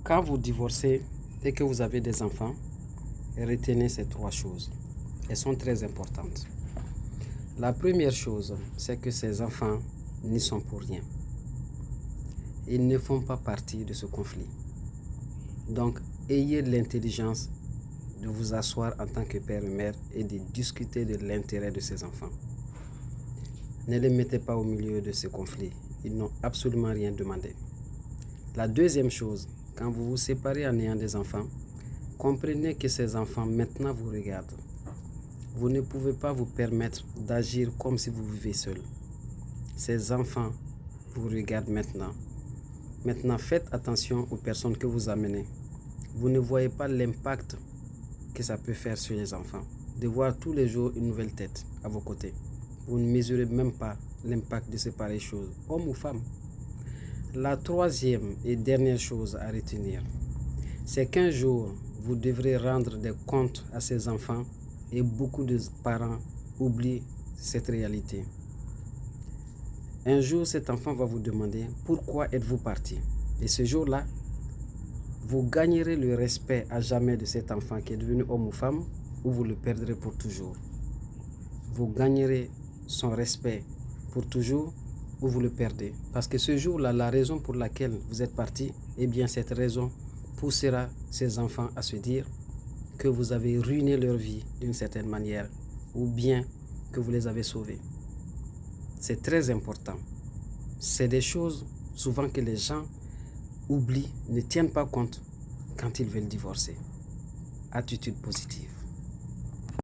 Quand vous divorcez et que vous avez des enfants, retenez ces 3 choses. Elles sont très importantes. La première chose, c'est que ces enfants n'y sont pour rien. Ils ne font pas partie de ce conflit. Donc, ayez l'intelligence de vous asseoir en tant que père et mère et de discuter de l'intérêt de ces enfants. Ne les mettez pas au milieu de ce conflit. Ils n'ont absolument rien demandé. La deuxième chose, quand vous vous séparez en ayant des enfants, comprenez que ces enfants maintenant vous regardent. Vous ne pouvez pas vous permettre d'agir comme si vous vivez seul. Ces enfants vous regardent maintenant. Maintenant, faites attention aux personnes que vous amenez. Vous ne voyez pas l'impact que ça peut faire sur les enfants. De voir tous les jours une nouvelle tête à vos côtés. Vous ne mesurez même pas l'impact de ces pareilles choses, homme ou femme. La troisième et dernière chose à retenir, c'est qu'un jour, vous devrez rendre des comptes à ces enfants et beaucoup de parents oublient cette réalité. Un jour, cet enfant va vous demander pourquoi êtes-vous parti. Et ce jour-là, vous gagnerez le respect à jamais de cet enfant qui est devenu homme ou femme, ou vous le perdrez pour toujours. Vous gagnerez son respect pour toujours, ou vous le perdez. Parce que ce jour-là, la raison pour laquelle vous êtes parti, eh bien cette raison poussera ces enfants à se dire que vous avez ruiné leur vie d'une certaine manière, ou bien que vous les avez sauvés. C'est très important. C'est des choses souvent que les gens oublient, ne tiennent pas compte quand ils veulent divorcer. Attitude positive.